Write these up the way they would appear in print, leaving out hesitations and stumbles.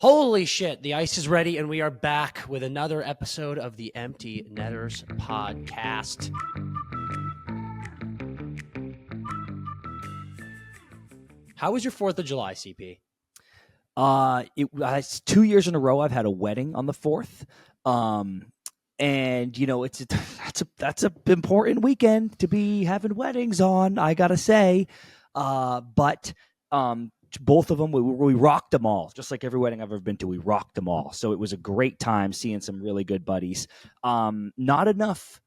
Holy shit, the ice is ready, and we are back with another episode of the Empty Netters podcast. How was your 4th of July, CP? It's 2 years in a row I've had a wedding on the 4th. And you know, that's a important weekend to be having weddings on, I gotta say. But both of them, we rocked them all. Just like every wedding I've ever been to, we rocked them all. So it was a great time seeing some really good buddies. Not enough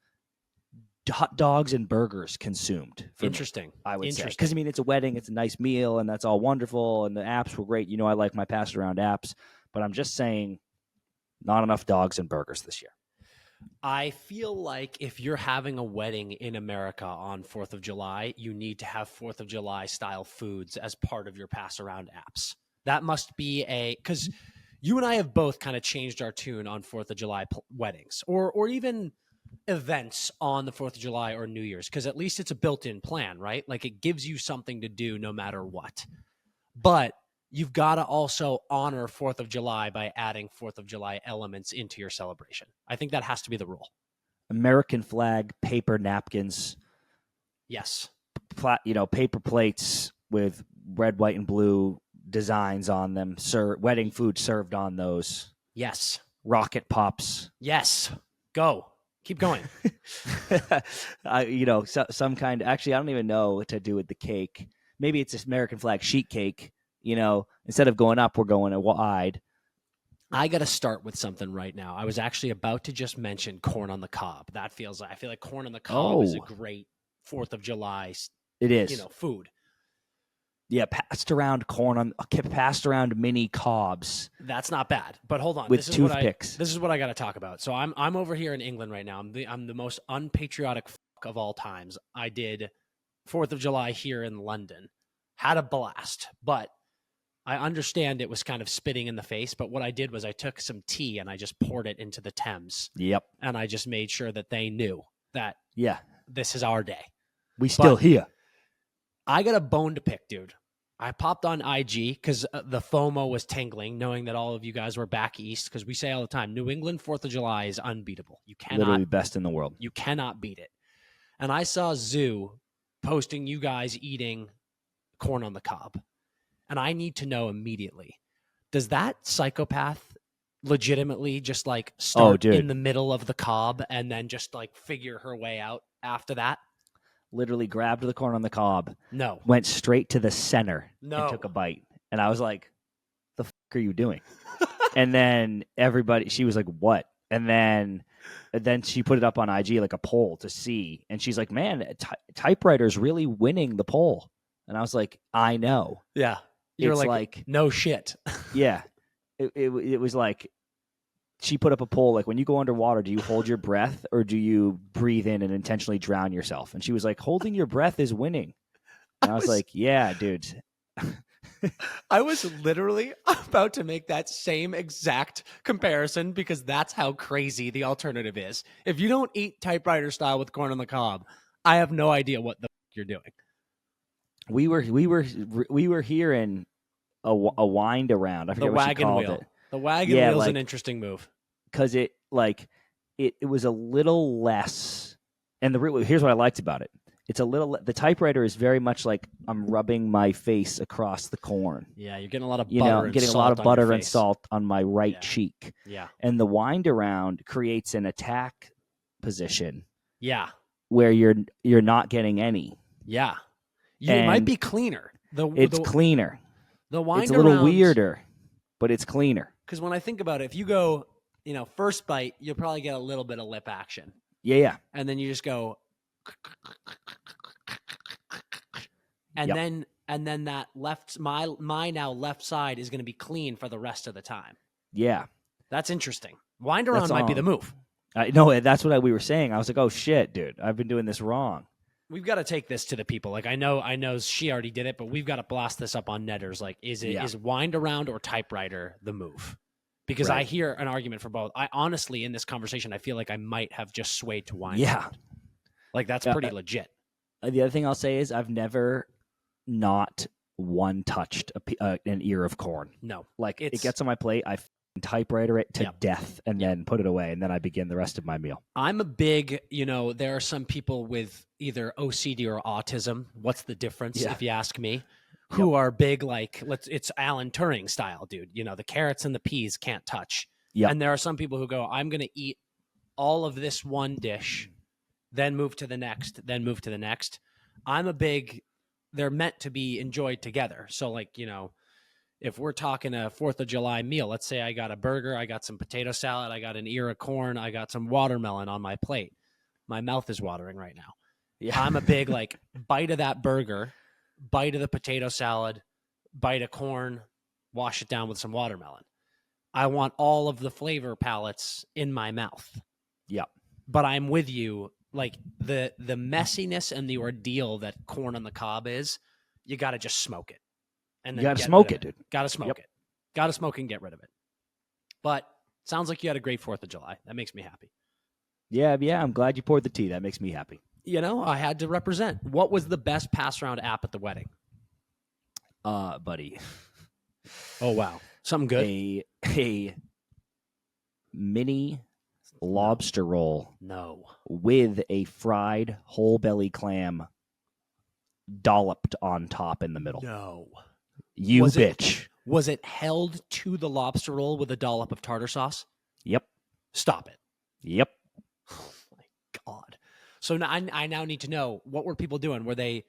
hot dogs and burgers consumed. Interesting. I would say. Because, I mean, it's a wedding, it's a nice meal, and that's all wonderful, and the apps were great. You know, I like my pass-around apps. But I'm just saying, not enough dogs and burgers this year. I feel like if you're having a wedding in America on 4th of July, you need to have 4th of July style foods as part of your pass around apps. That must be because you and I have both kind of changed our tune on 4th of July weddings or even events on the 4th of July or New Year's, because at least it's a built-in plan, right? Like it gives you something to do no matter what. But you've got to also honor 4th of July by adding 4th of July elements into your celebration. I think that has to be the rule. American flag, paper napkins. Yes. Paper plates with red, white, and blue designs on them. Wedding food served on those. Yes. Rocket pops. Yes. Go. Keep going. Some kind. Actually, I don't even know what to do with the cake. Maybe it's this American flag sheet cake. You know, instead of going up, we're going wide. I got to start with something right now. I was actually about to just mention corn on the cob. I feel like corn on the cob is a great 4th of July. It is. Food. Yeah, passed around mini cobs. That's not bad. But hold on, with toothpicks. This is what I got to talk about. So I'm over here in England right now. I'm the most unpatriotic fuck of all times. I did 4th of July here in London. Had a blast, but I understand it was kind of spitting in the face, but what I did was I took some tea and I just poured it into the Thames. Yep. And I just made sure that they knew that this is our day. We still here. I got a bone to pick, dude. I popped on IG because the FOMO was tingling, knowing that all of you guys were back east, because we say all the time, New England 4th of July is unbeatable. You cannot. Literally best in the world. You cannot beat it. And I saw Zoo posting you guys eating corn on the cob. And I need to know immediately, does that psychopath legitimately just like start in the middle of the cob and then just like figure her way out after that? Literally grabbed the corn on the cob. No. Went straight to the center and took a bite. And I was like, the fuck are you doing? And then she was like, what? And then she put it up on IG like a poll to see. And she's like, man, typewriter's really winning the poll. And I was like, I know. Yeah. You're like, no shit. Yeah. It was like, she put up a poll, like, when you go underwater, do you hold your breath or do you breathe in and intentionally drown yourself? And she was like, holding your breath is winning. And I was like, yeah, dude. I was literally about to make that same exact comparison because that's how crazy the alternative is. If you don't eat typewriter style with corn on the cob, I have no idea what the fuck you're doing. We were hearing a wind around. I forget what she called it. The wagon wheel is an interesting move because it was a little less. And here's what I liked about it. It's a little. The typewriter is very much like I'm rubbing my face across the corn. Yeah, you're getting a lot of butter. Getting a lot of butter and salt on my right cheek. Yeah, and the wind around creates an attack position. Yeah, where you're not getting any. Yeah. It might be cleaner. It's cleaner. The wind it's a little weirder, but it's cleaner. Because when I think about it, if you go, first bite, you'll probably get a little bit of lip action. Yeah. And then you just go, and then that my now left side is going to be clean for the rest of the time. Yeah. That's interesting. Wind around might be the move. No, that's what we were saying. I was like, oh shit, dude, I've been doing this wrong. We've got to take this to the people. Like I know she already did it, but we've got to blast this up on Netters. Like, is wind around or typewriter the move? Because I hear an argument for both. I honestly, in this conversation, I feel like I might have just swayed to wind around. Like that's pretty legit. The other thing I'll say is I've never not one touched an ear of corn. No. Like it gets on my plate, I typewriter it to death and then put it away, and then I begin the rest of my meal. I'm a big, there are some people with either OCD or autism. What's the difference, if you ask me? Who are big, like, it's Alan Turing style, dude. The carrots and the peas can't touch. Yep. And there are some people who go, I'm going to eat all of this one dish, then move to the next, then move to the next. I'm a big, they're meant to be enjoyed together. So, like, if we're talking a 4th of July meal, let's say I got a burger, I got some potato salad, I got an ear of corn, I got some watermelon on my plate. My mouth is watering right now. Yeah. I'm a big, like, bite of that burger, bite of the potato salad, bite of corn, wash it down with some watermelon. I want all of the flavor palettes in my mouth. Yeah. But I'm with you. Like, the messiness and the ordeal that corn on the cob is, you got to just smoke it. And then you got to smoke it, dude. Got to smoke it. Got to smoke and get rid of it. But sounds like you had a great 4th of July. That makes me happy. Yeah, I'm glad you poured the tea. That makes me happy. I had to represent. What was the best pass-around app at the wedding? Buddy. Oh, wow. Something good? A mini lobster roll. No. With a fried whole belly clam dolloped on top in the middle. No. Bitch. Was it held to the lobster roll with a dollop of tartar sauce? Yep. Stop it. Yep. Oh, my God. So now I now need to know, what were people doing? Were they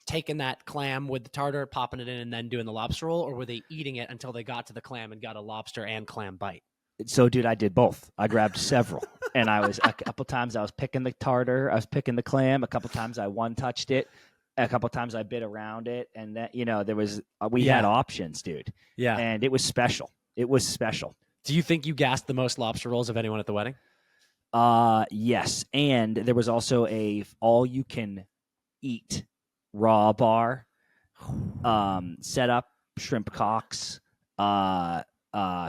taking that clam with the tartar, popping it in, and then doing the lobster roll? Or were they eating it until they got to the clam and got a lobster and clam bite? So, dude, I did both. I grabbed several. And I was, a couple times I was picking the tartar. I was picking the clam. A couple times I one-touched it. A couple times I bit around it. And that, there was, we had options, dude. Yeah. And it was special. It was special. Do you think you gassed the most lobster rolls of anyone at the wedding? Yes. And there was also a all-you-can-eat raw bar, set up, shrimp cocks,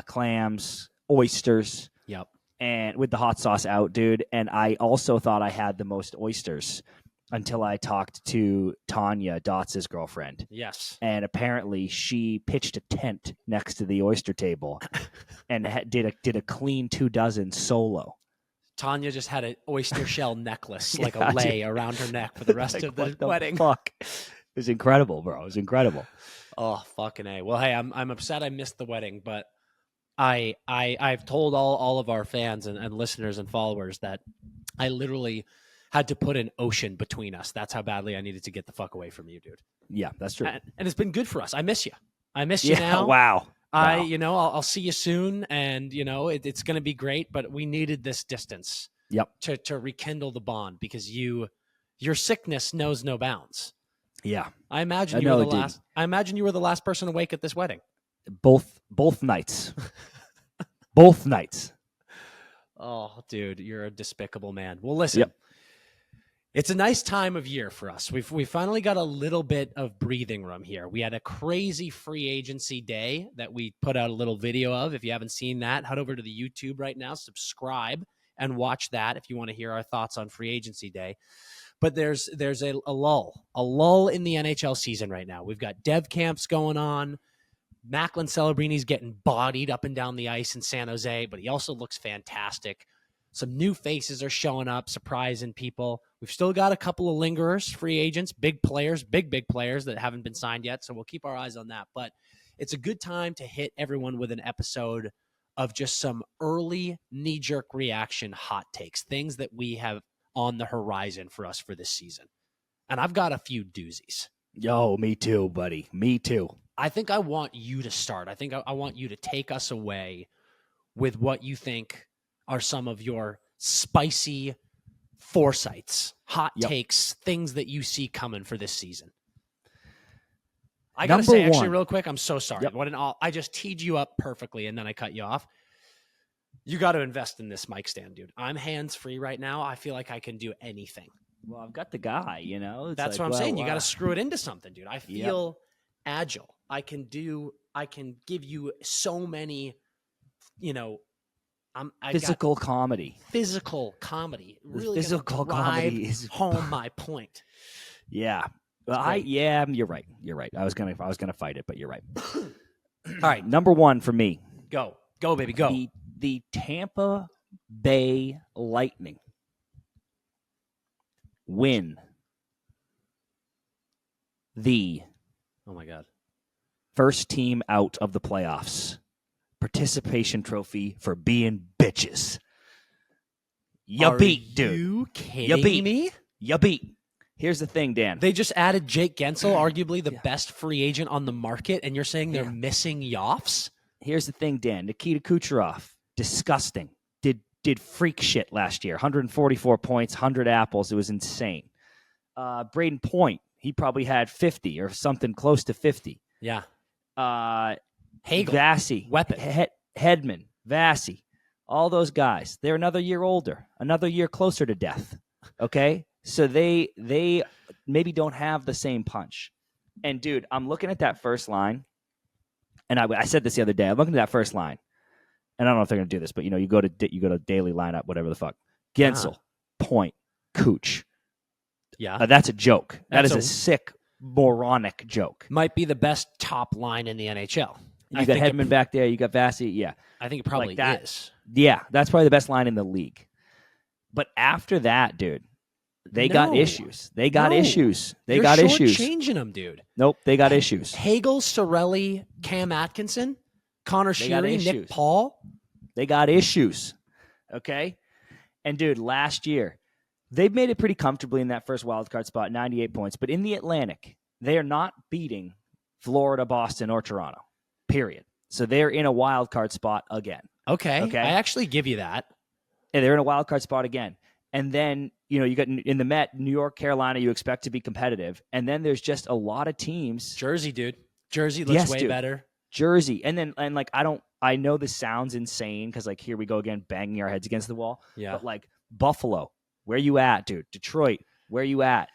clams, oysters. Yep. And with the hot sauce out, dude. And I also thought I had the most oysters until I talked to Tanya, Dots' girlfriend. Yes. And apparently she pitched a tent next to the oyster table and did a clean 24 solo. Tanya just had an oyster shell necklace, like a lei around her neck for the rest of the wedding. Fuck. It was incredible, bro. It was incredible. Oh, fucking A. Well, hey, I'm upset I missed the wedding, but I've told all of our fans and listeners and followers that I literally had to put an ocean between us. That's how badly I needed to get the fuck away from you, dude. Yeah, that's true. And it's been good for us. I miss you. I miss you now. Wow. I'll see you soon, and it's going to be great. But we needed this distance. Yep. To rekindle the bond, because your sickness knows no bounds. Yeah. I imagine you were the last person awake at this wedding. Both nights. Both nights. Oh, dude, you're a despicable man. Well, listen. It's a nice time of year for us. We finally got a little bit of breathing room here. We had a crazy free agency day that we put out a little video of. If you haven't seen that, head over to the YouTube right now, subscribe, and watch that if you want to hear our thoughts on free agency day. But there's a lull in the NHL season right now. We've got dev camps going on. Macklin Celebrini's getting bodied up and down the ice in San Jose, but he also looks fantastic. Some new faces are showing up, surprising people. We've still got a couple of lingerers, free agents, big players that haven't been signed yet, so we'll keep our eyes on that. But it's a good time to hit everyone with an episode of just some early knee-jerk reaction hot takes, things that we have on the horizon for us for this season. And I've got a few doozies. Yo, me too, buddy. Me too. I think I want you to start. I think I want you to take us away with what you think are some of your spicy foresights, hot takes, things that you see coming for this season. I got to say, actually, real quick, I'm so sorry. I just teed you up perfectly, and then I cut you off. You got to invest in this mic stand, dude. I'm hands-free right now. I feel like I can do anything. Well, I've got the guy, That's what I'm saying. You got to screw it into something, dude. I feel agile. I can give you so many, physical comedy. Physical comedy. Really physical comedy is home my point. Yeah. You're right. You're right. I was gonna fight it, but you're right. All right, Number one for me. go, baby, go. The Tampa Bay Lightning win the Oh my God. first team out of the playoffs participation trophy for being bitches. Are beat, dude. You kidding me? You beat. Here's the thing, Dan. They just added Jake Gensel, arguably the best free agent on the market, and you're saying they're missing Yoffs? Here's the thing, Dan. Nikita Kucherov, disgusting. Did freak shit last year. 144 points, 100 apples. It was insane. Braden Point, he probably had 50 or something close to 50. Yeah. Hagel, Vassy, weapon. Hedman, Vassy, all those guys. They're another year older, another year closer to death. Okay? So they maybe don't have the same punch. And, dude, I'm looking at that first line, and I said this the other day. I'm looking at that first line. And I don't know if they're going to do this, but you go to daily lineup, whatever the fuck. Gensel, Point, Cooch. Yeah, that's a joke. That is a sick, moronic joke. Might be the best top line in the NHL. You got Hedman back there. You got Vassy. Yeah, I think it probably is. Yeah, that's probably the best line in the league. But after that, dude, they got issues. They got issues. They got issues. You're changing them, dude. Nope, they got issues. Hagel, Cirelli, Cam Atkinson, Connor Sheary, Nick Paul. They got issues. Okay? And, dude, last year, they've made it pretty comfortably in that first wildcard spot, 98 points. But in the Atlantic, they are not beating Florida, Boston, or Toronto, period. So they're in a wildcard spot again. Okay. I actually give you that. And they're in a wildcard spot again. And then, you got in the Met, New York, Carolina, you expect to be competitive. And then there's just a lot of teams. Jersey, dude. Jersey looks way better. Jersey. And I know this sounds insane because, here we go again, banging our heads against the wall. Yeah. But, Buffalo, where you at, dude? Detroit, where you at?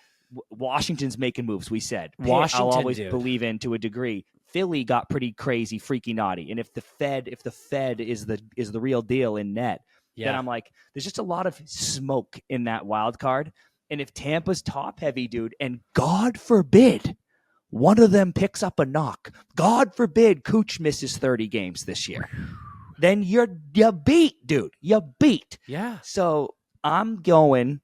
Washington's making moves, we said. Washington, I'll always believe in to a degree. Philly got pretty crazy, freaky naughty. And if the Fed is the real deal in net, then I'm like, there's just a lot of smoke in that wild card. And if Tampa's top heavy, dude, and God forbid one of them picks up a knock, God forbid Cooch misses 30 games this year, then you beat, dude. You beat. Yeah. So I'm going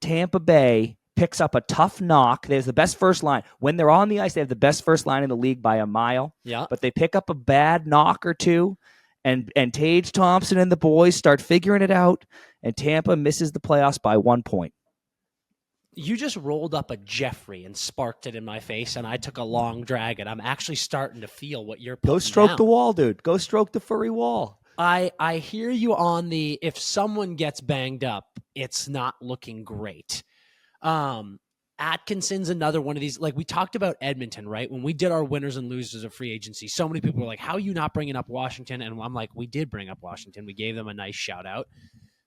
Tampa Bay picks up a tough knock. There's the best first line. When they're on the ice, they have the best first line in the league by a mile. Yeah. But they pick up a bad knock or two, and Tage Thompson and the boys start figuring it out, and Tampa misses the playoffs by 1 point. You just rolled up a Jeffrey and sparked it in my face, and I took a long drag, and I'm actually starting to feel what you're putting Go stroke down. the wall, dude. Go stroke the furry wall. I hear you on the if someone gets banged up, it's not looking great. Atkinson's another one of these. We talked about Edmonton, right? When we did our winners and losers of free agency, so many people were like, how are you not bringing up Washington? And I'm like, we did bring up Washington. We gave them a nice shout out.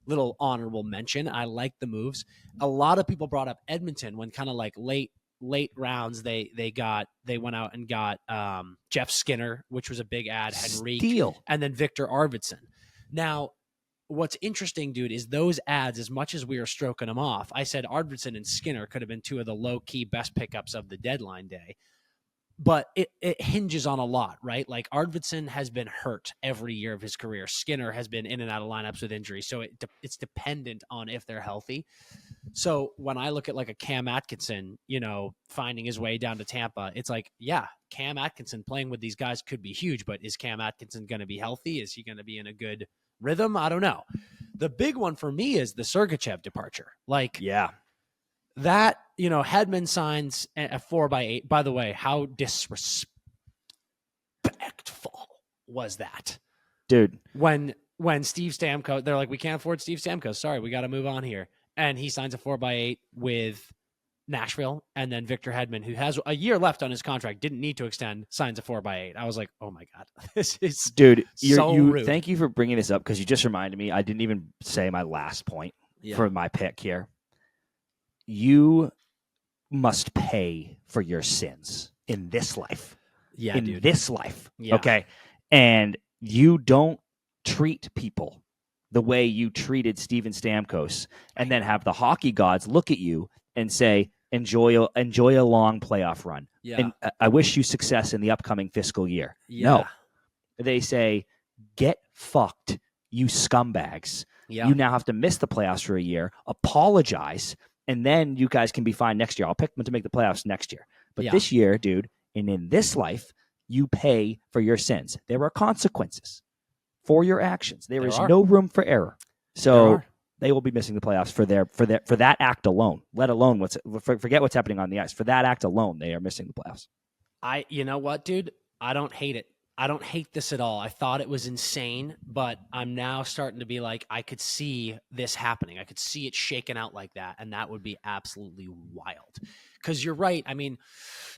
Little honorable mention. I like the moves. A lot of people brought up Edmonton when kind of late rounds they went out and got Jeff Skinner, which was a big ad, Henrique, and then Victor Arvidsson. Now, what's interesting, dude, is those ads, as much as we are stroking them off, I said Arvidsson and Skinner could have been two of the low-key best pickups of the deadline day. But it hinges on a lot, right? Arvidsson has been hurt every year of his career. Skinner has been in and out of lineups with injuries. So it's dependent on if they're healthy. So when I look at a Cam Atkinson, finding his way down to Tampa, it's Cam Atkinson playing with these guys could be huge, but is Cam Atkinson going to be healthy? Is he going to be in a good rhythm? I don't know. The big one for me is the Sergachev departure. That, Hedman signs a 4x8. By the way, how disrespectful was that? Dude. When Steve Stamkos, they're like, we can't afford Steve Stamkos. Sorry, we got to move on here. And he signs a 4x8 with Nashville. And then Victor Hedman, who has a year left on his contract, didn't need to extend, signs a 4x8. I was like, oh my God, this is rude. Thank you for bringing this up because you just reminded me. I didn't even say my last point for my pick here. You must pay for your sins in this life. Yeah, in dude. this life. Yeah. Okay. And you don't treat people the way you treated Steven Stamkos and then have the hockey gods look at you and say, enjoy a long playoff run. Yeah. And I wish you success in the upcoming fiscal year. Yeah. No. They say, get fucked, you scumbags. Yeah. You now have to miss the playoffs for a year, apologize, and then you guys can be fine next year. I'll pick them to make the playoffs next year. But this year, dude, and in this life, you pay for your sins. There are consequences for your actions. There is no room for error. So they will be missing the playoffs for that act alone. Let alone forget what's happening on the ice. For that act alone, they are missing the playoffs. You know what, dude? I don't hate it. I don't hate this at all. I thought it was insane, but I'm now starting to be like, I could see this happening. I could see it shaking out like that, and that would be absolutely wild. Because you're right. I mean,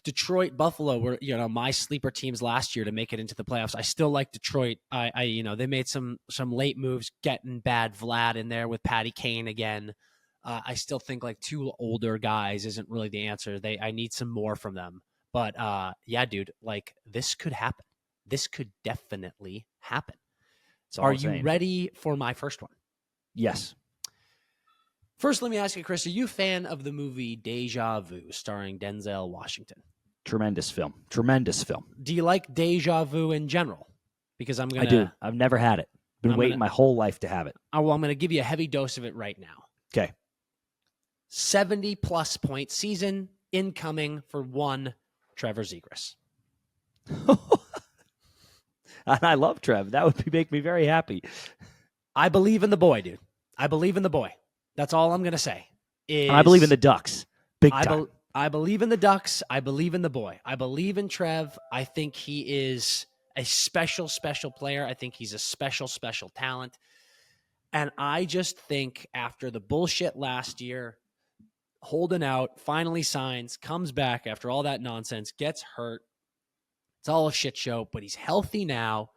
Detroit, Buffalo were, my sleeper teams last year to make it into the playoffs. I still like Detroit. They made some late moves, getting bad Vlad in there with Patty Kane again. I still think like 2 older guys isn't really the answer. I need some more from them. But yeah, dude, like this could happen. This could definitely happen. Are you ready for my first one? Yes. First, let me ask you, Chris, are you a fan of the movie Deja Vu starring Denzel Washington? Tremendous film. Tremendous film. Do you like Deja Vu in general? Because I do. I've never had it. Been waiting my whole life to have it. Oh, well, I'm going to give you a heavy dose of it right now. Okay. 70-plus point season incoming for one Trevor Zegras. And I love Trev. That would make me very happy. I believe in the boy, dude. I believe in the boy. That's all I'm going to say. And I believe in the Ducks. Big time. I believe in the Ducks. I believe in the boy. I believe in Trev. I think he is a special, special player. I think he's a special, special talent. And I just think after the bullshit last year, holding out, finally signs, comes back after all that nonsense, gets hurt. It's all a shit show, but he's healthy now.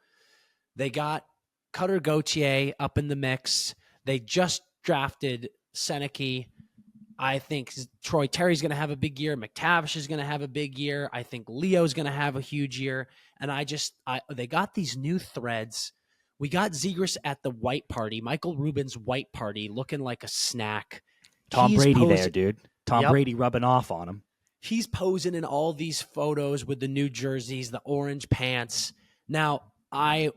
They got Cutter Gauthier up in the mix. They just drafted Seneke. I think Troy Terry's going to have a big year. McTavish is going to have a big year. I think Leo's going to have a huge year. And they got these new threads. We got Zegras at the white party, Michael Rubin's white party, looking like a snack. Tom Brady there, dude. Tom Brady rubbing off on him. He's posing in all these photos with the new jerseys, the orange pants. Now, I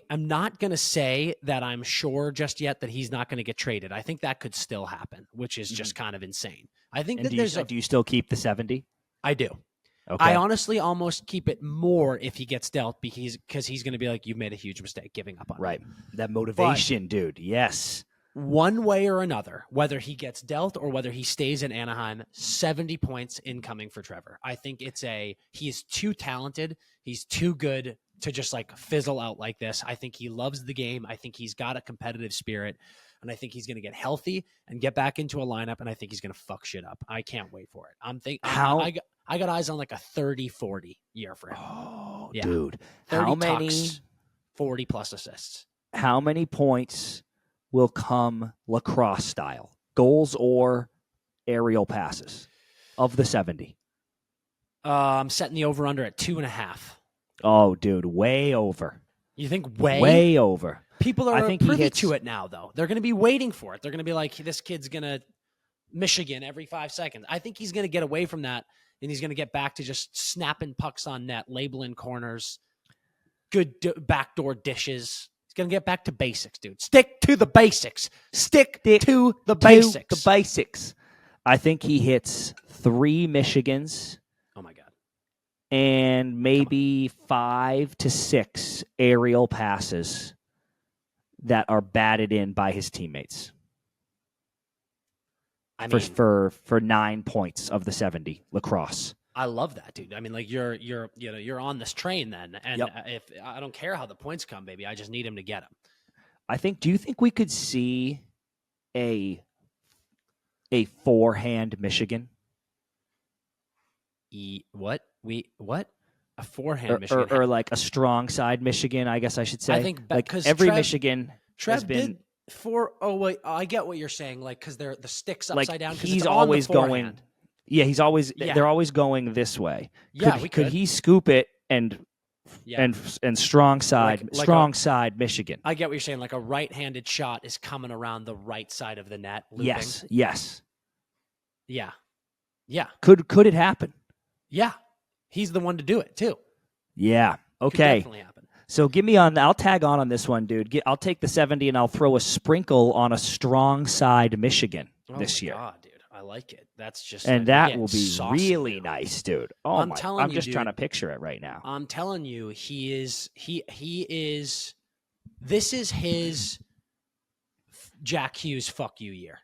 am not going to say that I'm sure just yet that he's not going to get traded. I think that could still happen, which is just kind of insane. I think do you still keep the 70? I do. Okay. I honestly almost keep it more if he gets dealt because he's going to be like, you've made a huge mistake giving up on right. him. That motivation, dude. Yes. One way or another, whether he gets dealt or whether he stays in Anaheim, 70 points incoming for Trevor. I think he is too talented. He's too good to just like fizzle out like this. I think he loves the game. I think he's got a competitive spirit, and I think he's going to get healthy and get back into a lineup, and I think he's going to fuck shit up. I can't wait for it. I got eyes on like a 30-40 year for him. Oh, yeah. Dude. 30 how many tucks, 40 plus assists. How many points will come lacrosse style? Goals or aerial passes of the 70? I'm setting the over-under at 2.5. Oh, dude, way over. You think way? Way over. People are privy to it now, though. They're going to be waiting for it. They're going to be like, this kid's going to Michigan every 5 seconds. I think he's going to get away from that, and he's going to get back to just snapping pucks on net, labeling corners, good backdoor dishes. He's going to get back to basics, dude. Stick to the basics. Stick to the basics. The basics. I think he hits 3 Michigans. Oh, my God. And maybe 5 to 6 aerial passes that are batted in by his teammates. I mean, for 9 points of the 70 lacrosse. I love that, dude. I mean, like you're on this train then, and if I don't care how the points come, baby, I just need him to get them. Do you think we could see a forehand Michigan? What? A forehand Michigan? Or like a strong side Michigan, I guess I should say. I think because every Michigan has been... I get what you're saying, like, because they're the sticks upside down. He's always going... Yeah, they're always going this way. Yeah, could he scoop it and strong side, side Michigan? I get what you're saying. Like a right-handed shot is coming around the right side of the net. Looping. Yes. Yeah. Yeah. Could it happen? Yeah. He's the one to do it, too. Yeah. Could Okay. definitely happen. So give me I'll tag on this one, dude. I'll take the 70 and I'll throw a sprinkle on a strong side Michigan this year. God, dude. I like it. That's just and that will be really nice, dude. Oh I'm my! telling I'm you, just dude, trying to picture it right now. I'm telling you, he is. This is his Jack Hughes fuck you year.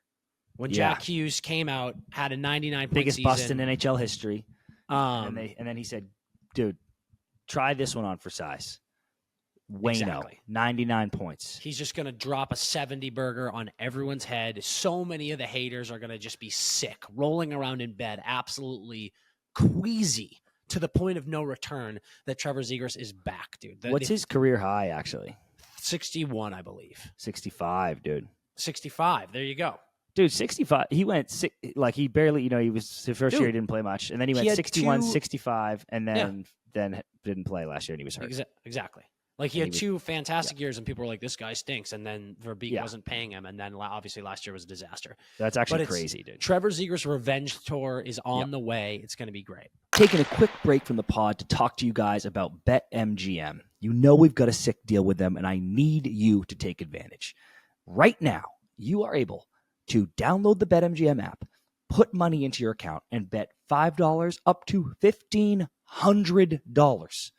When Jack Hughes came out, had a 99 point biggest season. bust in NHL history. And then he said, "Dude, try this one on for size." Wayno, Exactly. 99 points. He's just going to drop a 70 burger on everyone's head. So many of the haters are going to just be sick, rolling around in bed, absolutely queasy to the point of no return that Trevor Zegras is back, dude. What's his career high, actually? 61, I believe. 65, dude. 65. There you go. Dude, 65. He went, he barely, he was, the first year he didn't play much. And then he went 61, 65, and then didn't play last year and he was hurt. Exactly. Like, he had two fantastic years, and people were like, this guy stinks. And then Verbeek wasn't paying him. And then, obviously, last year was a disaster. That's actually crazy, dude. Trevor Zegras' revenge tour is on the way. It's going to be great. Taking a quick break from the pod to talk to you guys about BetMGM. You know we've got a sick deal with them, and I need you to take advantage. Right now, you are able to download the BetMGM app, put money into your account, and bet $5 up to $1,500.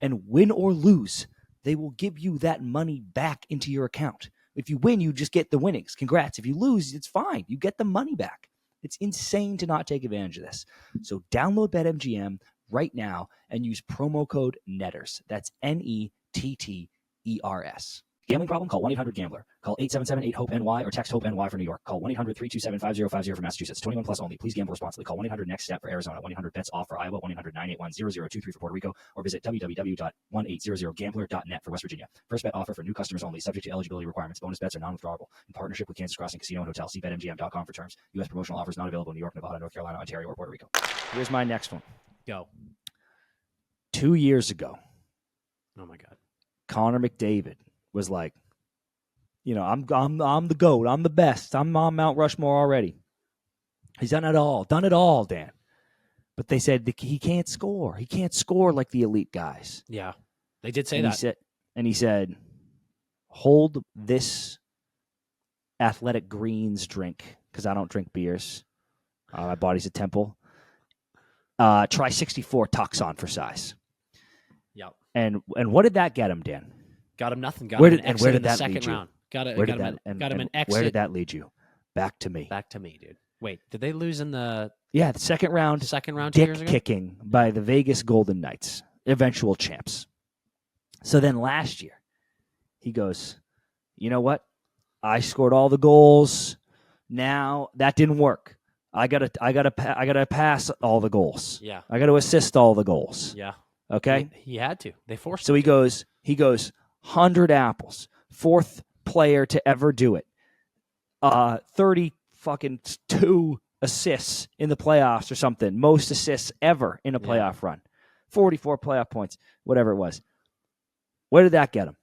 And win or lose, they will give you that money back into your account. If you win, you just get the winnings. Congrats. If you lose, it's fine. You get the money back. It's insane to not take advantage of this. So download BetMGM right now and use promo code NETTERS. That's NETTERS. Gambling problem? Call 1-800-GAMBLER. Call 877-8-HOPE-NY or text HOPE-NY for New York. Call 1-800-327-5050 for Massachusetts. 21 plus only. Please gamble responsibly. Call 1-800-NEXT-STEP for Arizona. 1-800-BETS-OFF for Iowa. 1-800-981-0023 for Puerto Rico. Or visit www.1800gambler.net for West Virginia. First bet offer for new customers only. Subject to eligibility requirements. Bonus bets are non-withdrawable. In partnership with Kansas Crossing Casino and Hotel. See BetMGM.com for terms. U.S. promotional offers not available in New York, Nevada, North Carolina, Ontario, or Puerto Rico. Here's my next one. Go. 2 years ago. Oh, my God. Connor McDavid was like, I'm the GOAT. I'm the best. I'm on Mount Rushmore already. He's done it all, Dan. But they said he can't score. He can't score like the elite guys. Yeah, they did say that. He said, hold this Athletic Greens drink, because I don't drink beers. My body's a temple. Try 64 tucks on for size. Yep. And what did that get him, Dan? Got him nothing. Where did that second lead you? round. Got him an exit. Where did that lead you? Back to me. Back to me, dude. Wait, did they lose in the second round? 2 dick years ago? Kicking by the Vegas Golden Knights, eventual champs. So then last year, he goes, you know what? I scored all the goals. Now that didn't work. I gotta pass all the goals. Yeah. I gotta assist all the goals. Yeah. Okay. He had to. They forced. So he goes 100 apples, fourth player to ever do it. 30 fucking 2 assists in the playoffs or something. Most assists ever in a playoff run. 44 playoff points, whatever it was. Where did that get him?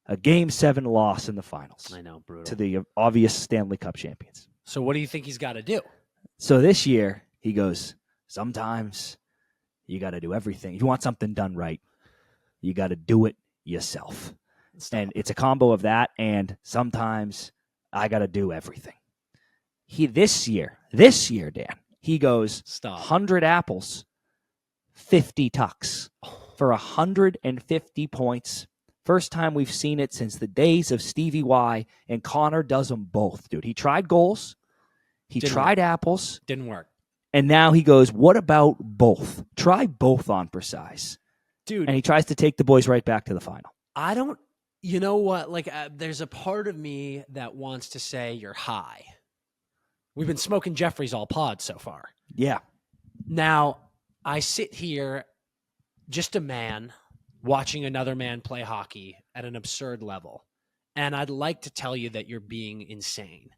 A Game 7 loss in the finals. I know, brutal. To the obvious Stanley Cup champions. So what do you think he's got to do? So this year, he goes, sometimes you got to do everything. If you want something done right, you got to do it yourself. And it's a combo of that, and sometimes I got to do everything. This year, Dan, he goes 100 apples, 50 tucks for 150 points. First time we've seen it since the days of Stevie Y, and Connor does them both, dude. He tried goals. He tried apples. Didn't work. And now he goes, what about both? Try both on for size. Dude. And he tries to take the boys right back to the final. You know what? Like, there's a part of me that wants to say you're high. We've been smoking Jeffries all pod so far. Yeah. Now, I sit here, just a man, watching another man play hockey at an absurd level. And I'd like to tell you that you're being insane.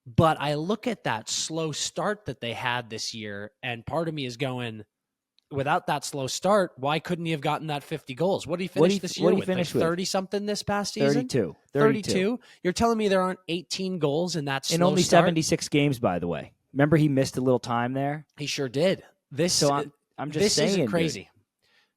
But I look at that slow start that they had this year, and part of me is going, without that slow start, why couldn't he have gotten that 50 goals? What did he finish this year with? 30-something this past season? 32. You're telling me there aren't 18 goals in that slow in only start? 76 games, by the way. Remember he missed a little time there? He sure did. So I'm just this saying, isn't crazy. Dude.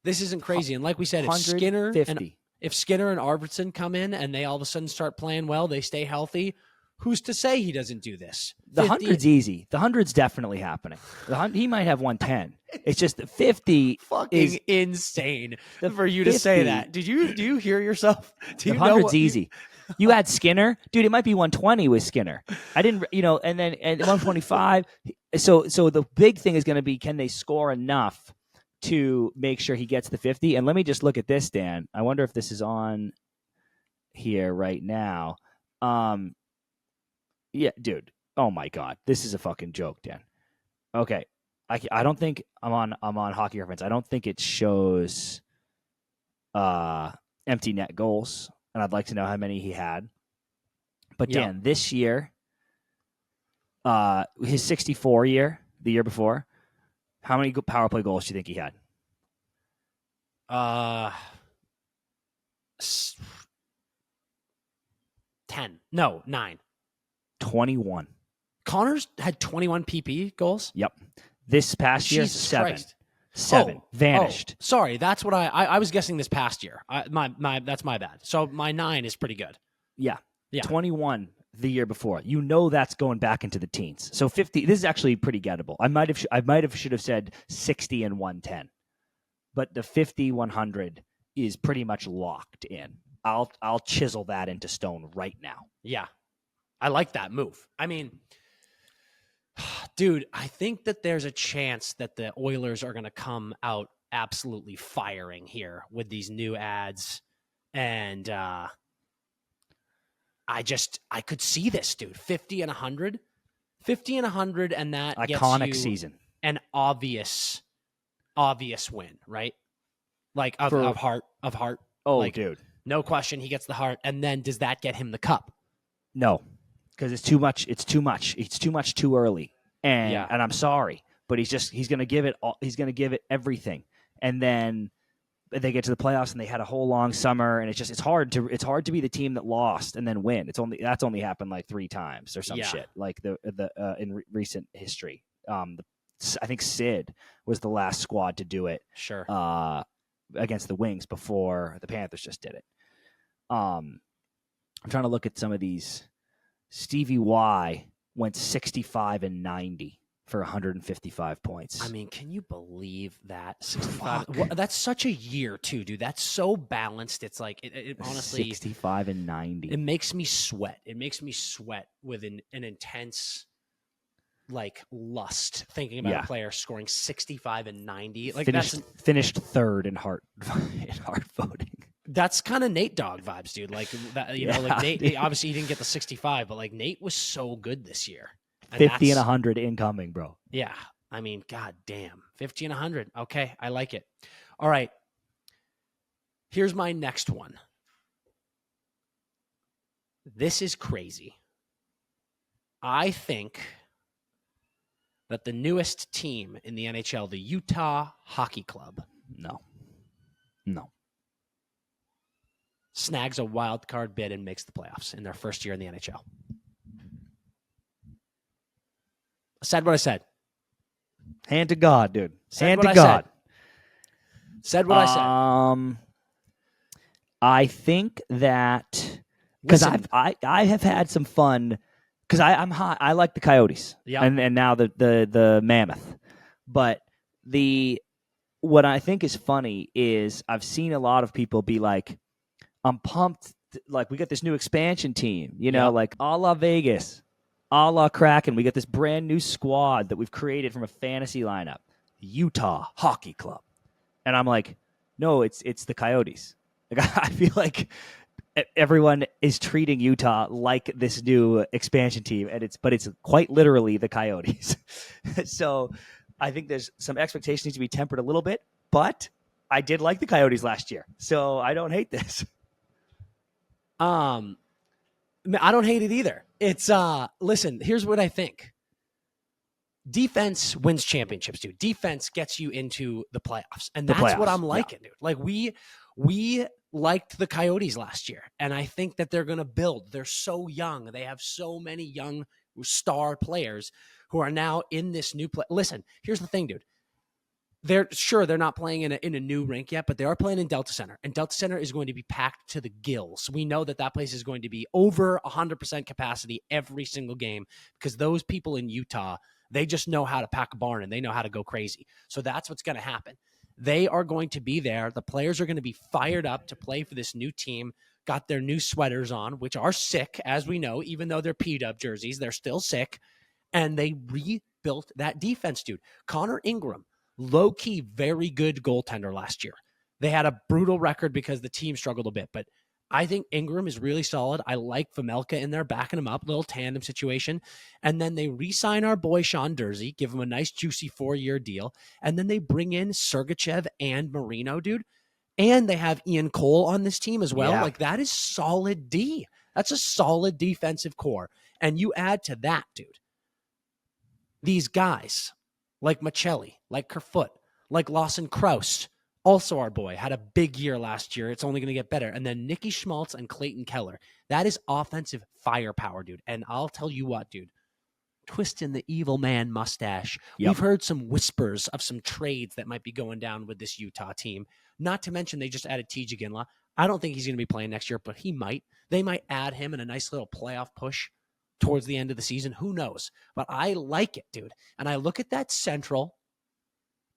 This isn't crazy. And like we said, if Skinner and Arvidsson come in and they all of a sudden start playing well, they stay healthy, who's to say he doesn't do this? The 100's easy. The 100's definitely happening. He might have 110. It's just the 50 fucking is insane for you to say that. Do you hear yourself? The 100's easy. You add Skinner, dude. It might be 120 with Skinner. I didn't, and then 125. So the big thing is going to be, can they score enough to make sure he gets the 50? And let me just look at this, Dan. I wonder if this is on here right now. Yeah, dude. Oh my God, this is a fucking joke, Dan. Okay, I don't think I'm on Hockey Reference. I don't think it shows empty net goals, and I'd like to know how many he had. But Dan, this year, his 64 year, the year before, how many power play goals do you think he had? 10. No, 9. 21. Connors had 21 PP goals? Yep. This past year, Jesus 7. Christ. 7. Vanished. Sorry, that's what I was guessing this past year. That's my bad. So my 9 is pretty good. Yeah. 21 the year before. That's going back into the teens. So 50. This is actually pretty gettable. I might have should have said 60 and 110. But the 50, 100 is pretty much locked in. I'll chisel that into stone right now. Yeah. I like that move. I mean, dude, I think that there's a chance that the Oilers are going to come out absolutely firing here with these new ads. And I could see this, dude. 50 and 100. 50 and 100, and that iconic gets you season. An obvious win, right? Like of heart. Oh, like, dude. No question, he gets the heart. And then does that get him the cup? No, because it's too much. It's too much. It's too much too early. And I'm sorry, but he's going to give it all. He's going to give it everything. And then they get to the playoffs and they had a whole long summer, and it's hard to be the team that lost and then win. That's only happened like 3 times or some shit like in recent history. I think Sid was the last squad to do it. Sure. Against the Wings before the Panthers just did it. I'm trying to look at some of these. Stevie Y went 65 and 90 for 155 points. I mean, can you believe that? 65. That's such a year too, dude. That's so balanced. It's like it honestly 65 and 90. It makes me sweat. It makes me sweat with an intense like lust thinking about a player scoring 65 and 90. Like finished third in heart voting. That's kind of Nate Dogg vibes, dude. Like that, like Nate. Obviously, he didn't get the 65, but like Nate was so good this year. 50 and 100 incoming, bro. Yeah, I mean, god damn, 50 and 100. Okay, I like it. All right, here's my next one. This is crazy. I think that the newest team in the NHL, the Utah Hockey Club, no, snags a wild card bid and makes the playoffs in their first year in the NHL. I said what I said. Hand to God, dude. Hand to God. Said what I said. I think that because I have had some fun because I'm hot. I like the Coyotes, and now the Mammoth, but what I think is funny is I've seen a lot of people be like, I'm pumped. Like, we got this new expansion team, like a la Vegas, a la Kraken. We got this brand new squad that we've created from a fantasy lineup, Utah Hockey Club. And I'm like, no, it's the Coyotes. Like, I feel like everyone is treating Utah like this new expansion team, but it's quite literally the Coyotes. So I think there's some expectations to be tempered a little bit, but I did like the Coyotes last year, so I don't hate this. I don't hate it either. It's listen, here's what I think. Defense wins championships, dude. Defense gets you into the playoffs. And that's what I'm liking, dude. Like we liked the Coyotes last year, and I think that they're going to build. They're so young. They have so many young star players who are now in this new play. Listen, here's the thing, dude. They're not playing in a new rink yet, but they are playing in Delta Center, and Delta Center is going to be packed to the gills. We know that place is going to be over 100% capacity every single game because those people in Utah, they just know how to pack a barn and they know how to go crazy. So that's what's going to happen. They are going to be there. The players are going to be fired up to play for this new team, got their new sweaters on, which are sick, as we know, even though they're P-Dub jerseys, they're still sick. And they rebuilt that defense, dude. Connor Ingram, low-key, very good goaltender last year. They had a brutal record because the team struggled a bit, but I think Ingram is really solid. I like Vejmelka in there, backing him up, little tandem situation. And then they re-sign our boy Sean Durzi, give him a nice, juicy 4-year deal. And then they bring in Sergachev and Marino, dude. And they have Ian Cole on this team as well. Yeah. Like, that is solid D. That's a solid defensive core. And you add to that, dude, these guys like Machelli, like Kerfoot, like Lawson Krause, also our boy, had a big year last year. It's only going to get better. And then Nicky Schmaltz and Clayton Keller. That is offensive firepower, dude. And I'll tell you what, dude, twisting the evil man mustache. Yep. We've heard some whispers of some trades that might be going down with this Utah team. Not to mention they just added T.J. Ginla. I don't think he's going to be playing next year, but he might. They might add him in a nice little playoff push towards the end of the season. Who knows? But I like it, dude. And I look at that Central,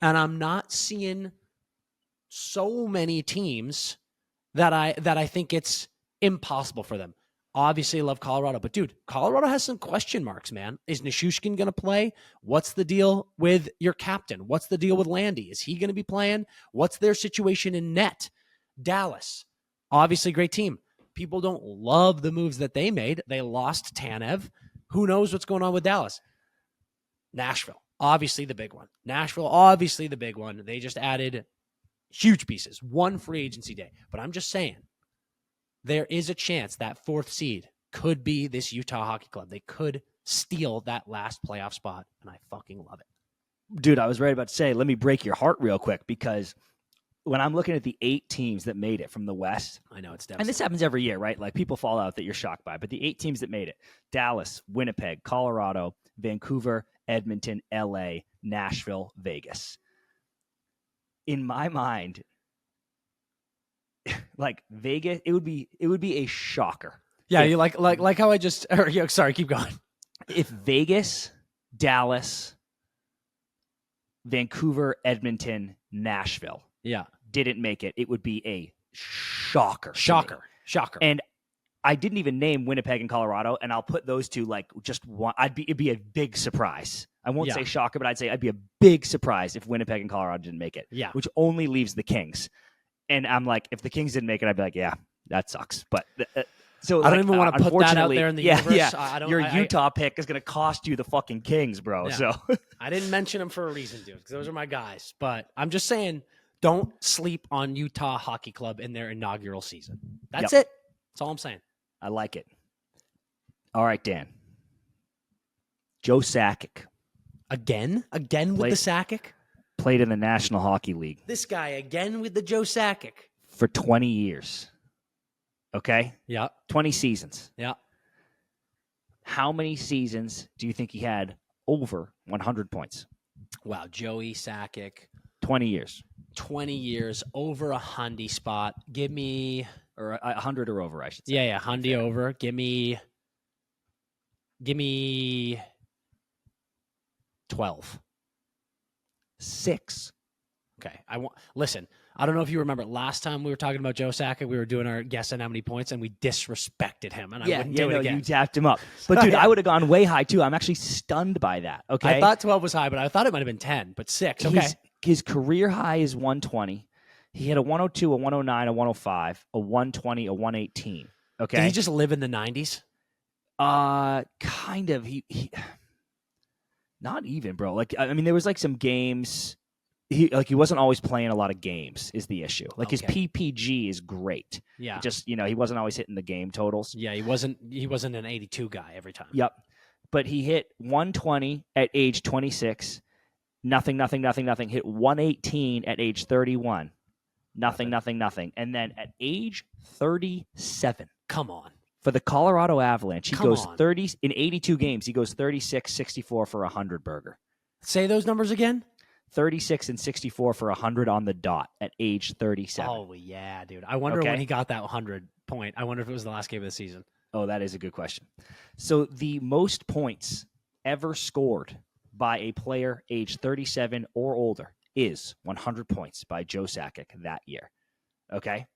and I'm not seeing so many teams that I think it's impossible for them. Obviously, I love Colorado, but dude, Colorado has some question marks, man. Is Nichushkin going to play? What's the deal with your captain? What's the deal with Landy? Is he going to be playing? What's their situation in net? Dallas, obviously great team. People don't love the moves that they made. They lost Tanev. Who knows what's going on with Dallas? Nashville, obviously the big one. They just added huge pieces, one free agency day. But I'm just saying, there is a chance that 4th seed could be this Utah Hockey Club. They could steal that last playoff spot, and I fucking love it. Dude, I was right about to say, let me break your heart real quick, because when I'm looking at the 8 teams that made it from the West, I know it's devastating. and this happens every year, right? Like, people fall out that you're shocked by, but the 8 teams that made it: Dallas, Winnipeg, Colorado, Vancouver, Edmonton, LA, Nashville, Vegas. In my mind, like, Vegas, it would be a shocker. Yeah, you like how I just sorry, keep going. If Vegas, Dallas, Vancouver, Edmonton, Nashville didn't make it, it would be a shocker. Shocker. And I didn't even name Winnipeg and Colorado, and I'll put those two like just one. It'd be a big surprise. I won't say shocker, but I'd say I'd be a big surprise if Winnipeg and Colorado didn't make it. Yeah. Which only leaves the Kings. And I'm like, if the Kings didn't make it, I'd be like, yeah, that sucks. But so I don't even want to put that out there in the universe. Yeah. Your Utah pick is going to cost you the fucking Kings, bro. Yeah. So I didn't mention them for a reason, dude, because those are my guys. But I'm just saying, don't sleep on Utah Hockey Club in their inaugural season. That's it. That's all I'm saying. I like it. All right, Dan. Joe Sakic. Again with the Sakic? Played in the National Hockey League. This guy again with the Joe Sakic. For 20 years. Okay? Yeah. 20 seasons. Yeah. How many seasons do you think he had over 100 points? Wow, Joey Sakic. 20 years. 20 years, over a Hundy spot. Give me... Or 100 or over, I should say. Yeah, Hundy over. Give me 12. 6. Okay. Listen, I don't know if you remember last time we were talking about Joe Sakic, we were doing our guess on how many points, and we disrespected him, and I wouldn't do it again. You tapped him up. But, dude, I would have gone way high, too. I'm actually stunned by that, okay? I thought 12 was high, but I thought it might have been 10, but 6. Okay. His career high is 120. He had a 102, a 109, a 105, a 120, a 118. Okay. Did he just live in the 90s? Kind of. He not even, bro. Like, I mean, there was like some games. He wasn't always playing a lot of games is the issue. Like, his PPG is great. Yeah. Just, he wasn't always hitting the game totals. Yeah, he wasn't an 82 guy every time. Yep. But he hit 120 at age 26. Nothing. Hit 118 at age 31. Nothing. And then at age 37. Come on. For the Colorado Avalanche, he Come goes on. 30 in 82 games. He goes 36, 64 for 100 burger. Say those numbers again. 36 and 64 for 100 on the dot at age 37. Oh, yeah, dude. I wonder when he got that 100 point. I wonder if it was the last game of the season. Oh, that is a good question. So the most points ever scored by a player age 37 or older is 100 points by Joe Sakic that year. Okay?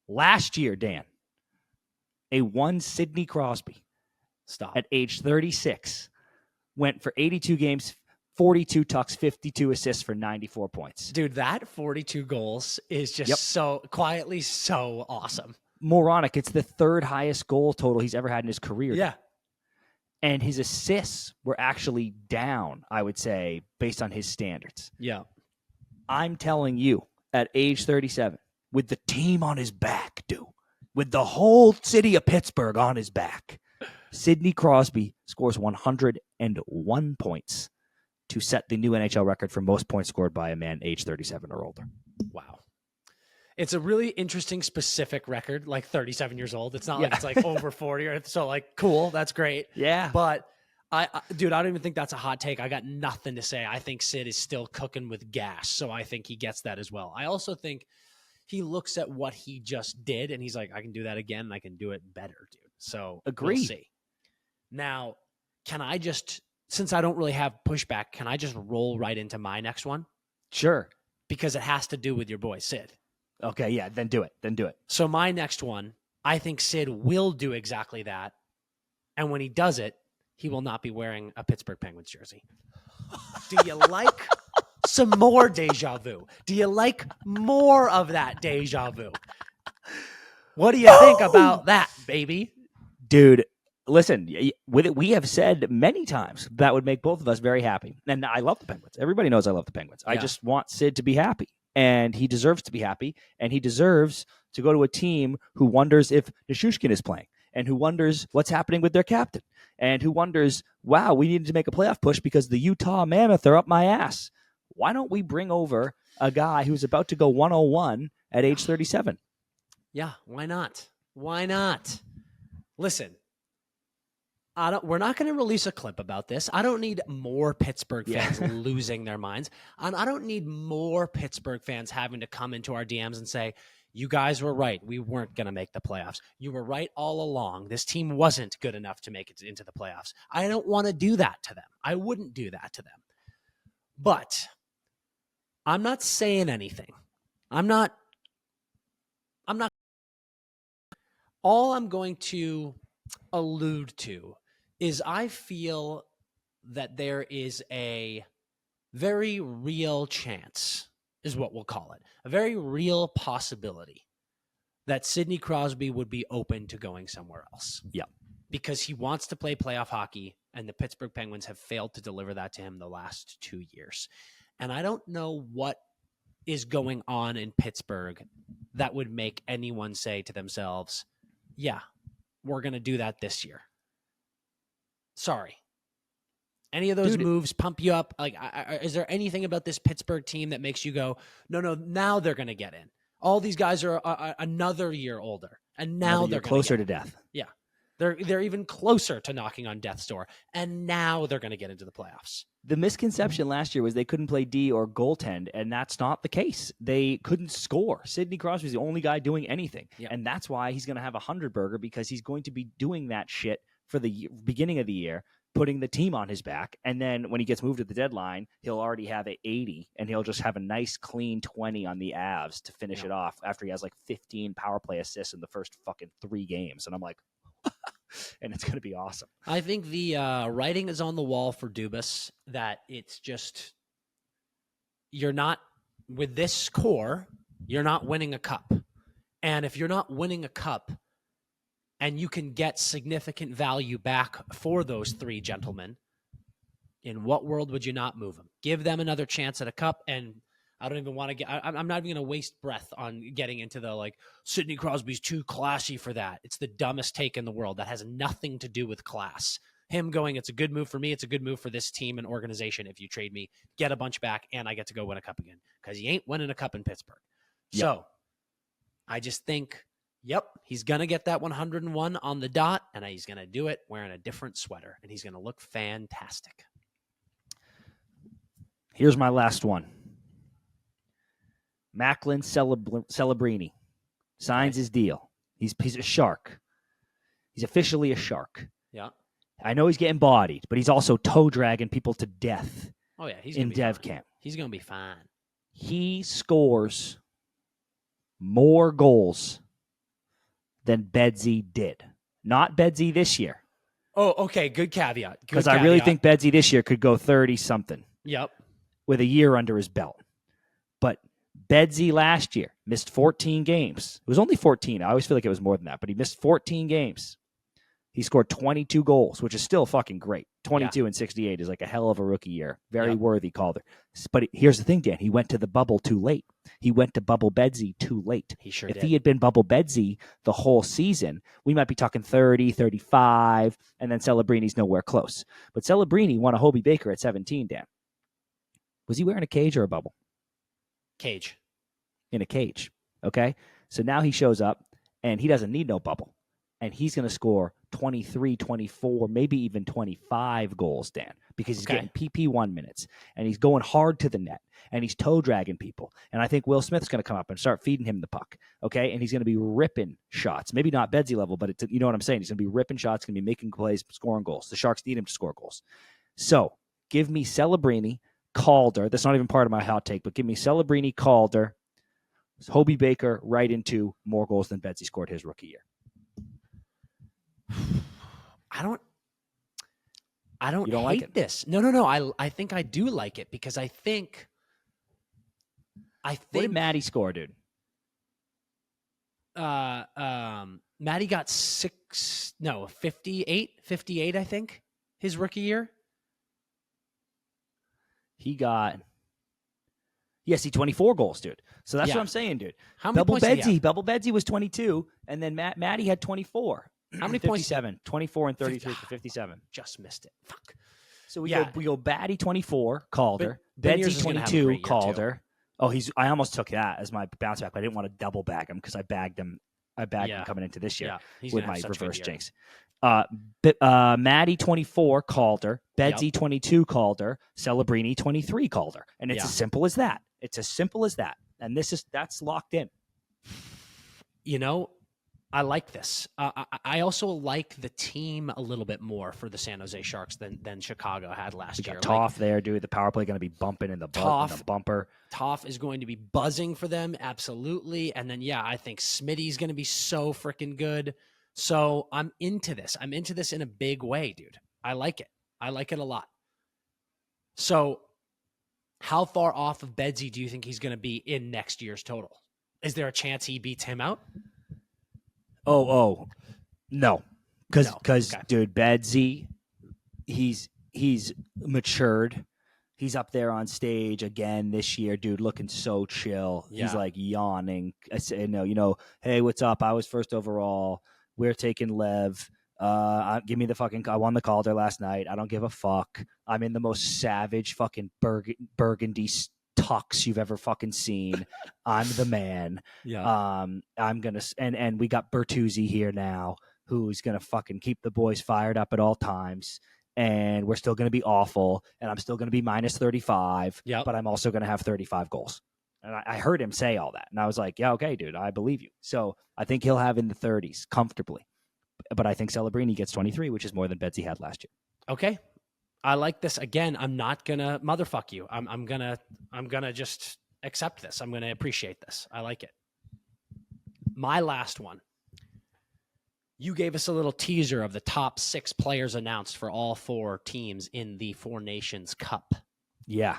Last year, Dan, a one Sidney Crosby at age 36 went for 82 games, 42 tucks, 52 assists for 94 points. Dude, that 42 goals is just so quietly so awesome. Moronic, it's the third highest goal total he's ever had in his career. Yeah. And his assists were actually down, I would say, based on his standards. Yeah. I'm telling you, at age 37, with the team on his back, dude, with the whole city of Pittsburgh on his back, Sidney Crosby scores 101 points to set the new NHL record for most points scored by a man age 37 or older. Wow. It's a really interesting specific record, like 37 years old. It's not like it's like over 40 or so. Like, cool, that's great. Yeah. But dude, I don't even think that's a hot take. I got nothing to say. I think Sid is still cooking with gas, so I think he gets that as well. I also think he looks at what he just did and he's like, I can do that again and I can do it better, dude. So agree. We'll see. Now, can I just, since I don't really have pushback, can I just roll right into my next one? Sure. Because it has to do with your boy Sid. Okay, yeah, then do it. So my next one, I think Sid will do exactly that. And when he does it, he will not be wearing a Pittsburgh Penguins jersey. Do you like some more deja vu? Do you like more of that deja vu? What do you think about that, baby? Dude, listen, with it, we have said many times that would make both of us very happy. And I love the Penguins. Everybody knows I love the Penguins. Yeah. I just want Sid to be happy. And he deserves to be happy. And he deserves to go to a team who wonders if Nichushkin is playing and who wonders what's happening with their captain and who wonders, wow, we needed to make a playoff push because the Utah Mammoth are up my ass. Why don't we bring over a guy who's about to go 101 at age 37? Yeah, why not? Why not? Listen, we're not going to release a clip about this. I don't need more Pittsburgh fans losing their minds. And I don't need more Pittsburgh fans having to come into our DMs and say, you guys were right. We weren't going to make the playoffs. You were right all along. This team wasn't good enough to make it into the playoffs. I don't want to do that to them. I wouldn't do that to them. But I'm not saying anything. I'm not. All I'm going to allude to is I feel that there is a very real chance, is what we'll call it, a very real possibility that Sidney Crosby would be open to going somewhere else. Yeah. Because he wants to play playoff hockey, and the Pittsburgh Penguins have failed to deliver that to him the last 2 years. And I don't know what is going on in Pittsburgh that would make anyone say to themselves, yeah, we're going to do that this year. Sorry. Any of those moves pump you up? Like, is there anything about this Pittsburgh team that makes you go, no, now they're going to get in? All these guys are another year older, and now they're closer to death. Yeah, they're even closer to knocking on death's door, and now they're going to get into the playoffs. The misconception last year was they couldn't play D or goaltend, and that's not the case. They couldn't score. Sidney Crosby is the only guy doing anything, and that's why he's going to have a 100-burger, because he's going to be doing that shit for the beginning of the year, putting the team on his back, and then when he gets moved at the deadline, he'll already have an 80, and he'll just have a nice clean 20 on the Avs to finish it off after he has like 15 power play assists in the first fucking 3 games, and I'm like, and it's going to be awesome. I think the writing is on the wall for Dubas that it's just, you're not, with this core, you're not winning a cup. And if you're not winning a cup, and you can get significant value back for those 3 gentlemen, in what world would you not move them? Give them another chance at a cup, and I don't even want to get. I'm not even going to waste breath on getting into the like Sidney Crosby's too classy for that. It's the dumbest take in the world. That has nothing to do with class. Him going, it's a good move for me. It's a good move for this team and organization. If you trade me, get a bunch back, and I get to go win a cup again, because he ain't winning a cup in Pittsburgh. Yep. So I just think Yep, he's going to get that 101 on the dot, and he's going to do it wearing a different sweater, and he's going to look fantastic. Here's my last one. Macklin Celebrini signs his deal. He's a shark. He's officially a shark. Yeah. I know he's getting bodied, but he's also toe dragging people to death. Oh, yeah. He's in dev fine. camp. He's going to be fine. He scores more goals than Bedsy did. Not Bedsy this year. Oh, okay. Good caveat. Because I really think Bedsy this year could go 30-something. Yep. With a year under his belt. But Bedsy last year missed 14 games. It was only 14. I always feel like it was more than that, but he missed 14 games. He scored 22 goals, which is still fucking great. 22 and 68 is like a hell of a rookie year. Very worthy Calder. But here's the thing, Dan. He went to the bubble too late. He went to bubble Bedsy too late. He sure did. If he had been bubble Bedsy the whole season, we might be talking 30, 35, and then Celebrini's nowhere close. But Celebrini won a Hobie Baker at 17, Dan. Was he wearing a cage or a bubble? Cage. In a cage. Okay? So now he shows up, and he doesn't need no bubble. And he's going to score 23, 24, maybe even 25 goals, Dan, because he's getting PP1 minutes, and he's going hard to the net, and he's toe dragging people. And I think Will Smith's going to come up and start feeding him the puck, okay? And he's going to be ripping shots. Maybe not Bedsy level, but you know what I'm saying? He's going to be ripping shots, going to be making plays, scoring goals. The Sharks need him to score goals. So give me Celebrini, Calder. That's not even part of my hot take, but give me Celebrini, Calder, Hobie Baker right into more goals than Bedsy scored his rookie year. I don't hate like it? this. No. I think I do like it because I think what did Maddie score, dude? Maddie got 58, I think, his rookie year. He got 24 goals, dude. So that's what I'm saying, dude. How many points did he have? Double Bedsy was 22, and then Maddie had 24. How many 57, points? 24 and 33 for 57. Just missed it. Fuck. So we go Batty 24, Calder. Bedsy 22, Calder. Oh, I almost took that as my bounce back, but I didn't want to double bag him because I bagged him coming into this year with my reverse jinx. Maddie 24, Calder. Bedsy 22, Calder. Celebrini 23, Calder. And it's as simple as that. It's as simple as that. And that's locked in. You know, I like this. I also like the team a little bit more for the San Jose Sharks than Chicago had last year. Toff there, dude. The power play going to be bumping in the bumper. Toff is going to be buzzing for them, absolutely. And then, I think Smitty's going to be so freaking good. So I'm into this. I'm into this in a big way, dude. I like it. I like it a lot. So how far off of Bedsy do you think he's going to be in next year's total? Is there a chance he beats him out? Oh, no. Because, dude, Bedsy, he's matured. He's up there on stage again this year, dude, looking so chill. Yeah. He's like yawning. I say, no, hey, what's up? I was first overall. We're taking Lev. Give me the fucking. I won the Calder last night. I don't give a fuck. I'm in the most savage fucking burgundy tux you've ever fucking seen. I'm the man. Yeah. I'm gonna and we got Bertuzzi here now, who's gonna fucking keep the boys fired up at all times. And we're still gonna be awful, and I'm still gonna be minus 35. Yeah. But I'm also gonna have 35 goals. And I heard him say all that, and I was like, yeah, okay, dude, I believe you. So I think he'll have in the 30s comfortably. But I think Celebrini gets 23, which is more than Bedsy had last year. Okay. I like this. Again, I'm not gonna motherfuck you. I'm gonna just accept this. I'm gonna appreciate this. I like it. My last one. You gave us a little teaser of the top 6 players announced for all 4 teams in the Four Nations Cup. Yeah.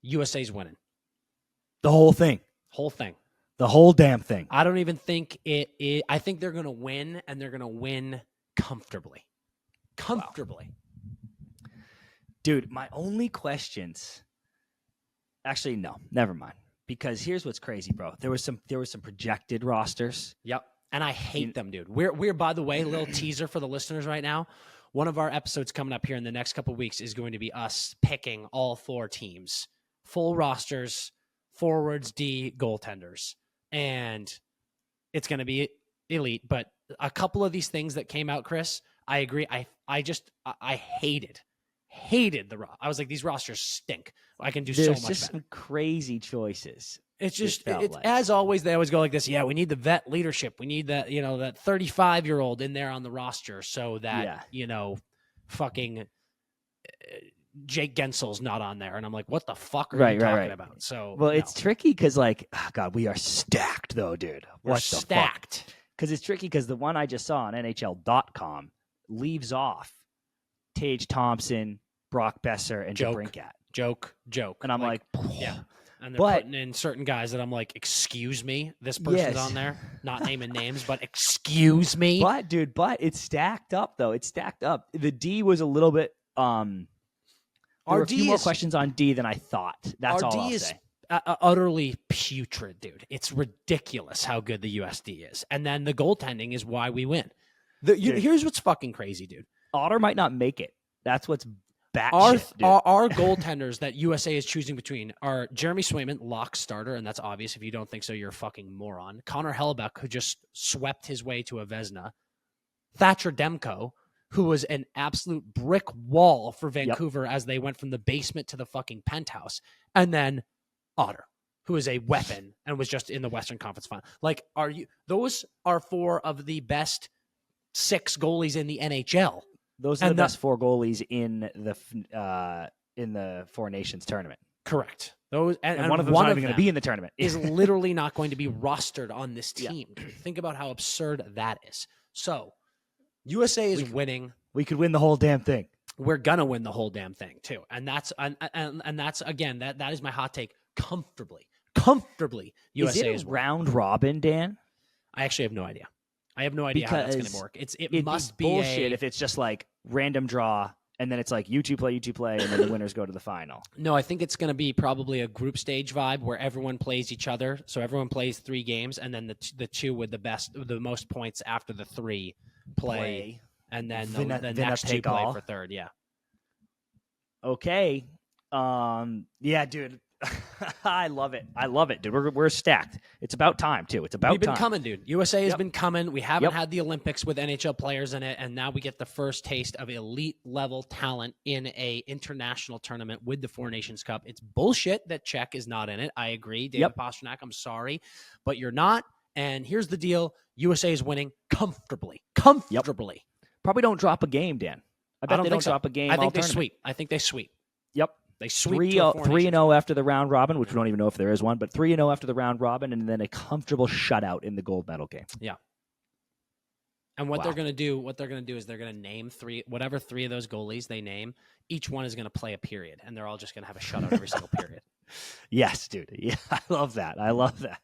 USA's winning. The whole thing. The whole damn thing. I don't even think it I think they're gonna win, and they're gonna win comfortably. Wow. Dude, my only questions. Actually, no, never mind. Because here's what's crazy, bro. There was some projected rosters. Yep. And I hate them, dude. We're by the way, a little teaser for the listeners right now. One of our episodes coming up here in the next couple of weeks is going to be us picking all 4 teams, full rosters, forwards, D, goaltenders. And it's going to be elite. But a couple of these things that came out, Chris, I agree. I hated the raw. I was like, these rosters stink. I can do so much just better. some crazy choices. It's just, it's like. As always, they always go like this. Yeah, we need the vet leadership. We need that, that 35-year-old in there on the roster so that, fucking Jake Gensel's not on there. And I'm like, what the fuck are you talking about? So, well, it's tricky because, like, oh God, we are stacked though, dude. We're stacked. Because it's tricky because the one I just saw on NHL.com leaves off Tage Thompson, Brock Besser, and DeBrincat. Joke. And I'm like yeah. And they're putting in certain guys that I'm like, excuse me, this person's on there. Not naming names, but excuse me. But it's stacked up, though. It's stacked up. The D was a little bit there were a few more questions on D than I thought. That's all I'll say. Utterly putrid, dude. It's ridiculous how good the USD is. And then the goaltending is why we win. Here's what's fucking crazy, dude. Otter might not make it. That's what's our goaltenders that USA is choosing between are Jeremy Swayman, lock starter, and that's obvious. If you don't think so, you're a fucking moron. Connor Hellebuck, who just swept his way to a Vezina. Thatcher Demko, who was an absolute brick wall for Vancouver as they went from the basement to the fucking penthouse. And then Otter, who is a weapon and was just in the Western Conference Final. Like, those are 4 of the best 6 goalies in the NHL. Those are the best 4 goalies in the Four Nations tournament. Correct. Those and one of them is not even going to be in the tournament. Is literally not going to be rostered on this team. Yeah. Think about how absurd that is. So, USA is winning. We could win the whole damn thing. We're gonna win the whole damn thing too, and that's again that is my hot take. Comfortably. USA is round robin, Dan. I actually have no idea. How that's going to work. It must be bullshit if it's just like random draw and then it's like you two play, and then the winners go to the final. No, I think it's going to be probably a group stage vibe where everyone plays each other. So everyone plays 3 games, and then the 2 with the most points after the 3 play. And then the next 2 play for third. Yeah. Okay. Yeah, dude. I love it, dude. We're stacked. It's about time too. We've been coming, dude. USA has been coming. We haven't had the Olympics with NHL players in it, and now we get the first taste of elite level talent in a international tournament with the Four Nations Cup. It's bullshit that Czech is not in it. I agree, David Pastrnak. I'm sorry, but you're not. And here's the deal: USA is winning comfortably. Probably don't drop a game, Dan. I bet they don't drop a game. I think they sweep. Yep. They sweep 3-0 after the round robin, which we don't even know if there is one, but 3-0 after the round robin, and then a comfortable shutout in the gold medal game. Yeah. And what they're going to do is they're going to name 3 of those goalies they name. Each one is going to play a period, and they're all just going to have a shutout every single period. Yes, dude. Yeah, I love that.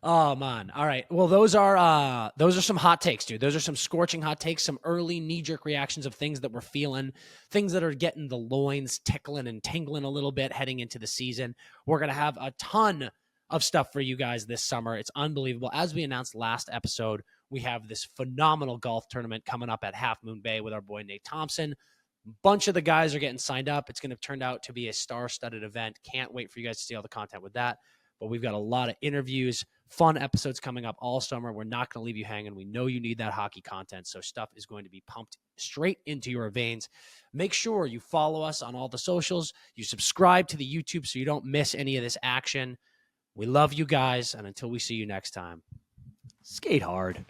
Oh man! All right. Well, those are some hot takes, dude. Those are some scorching hot takes, some early knee-jerk reactions of things that we're feeling, things that are getting the loins tickling and tingling a little bit heading into the season. We're gonna have a ton of stuff for you guys this summer. It's unbelievable. As we announced last episode, we have this phenomenal golf tournament coming up at Half Moon Bay with our boy Nate Thompson. Bunch of the guys are getting signed up. It's going to turn out to be a star-studded event. Can't wait for you guys to see all the content with that. But we've got a lot of interviews, fun episodes coming up all summer. We're not going to leave you hanging. We know you need that hockey content, so stuff is going to be pumped straight into your veins. Make sure you follow us on all the socials. You subscribe to the YouTube so you don't miss any of this action. We love you guys, and until we see you next time, skate hard.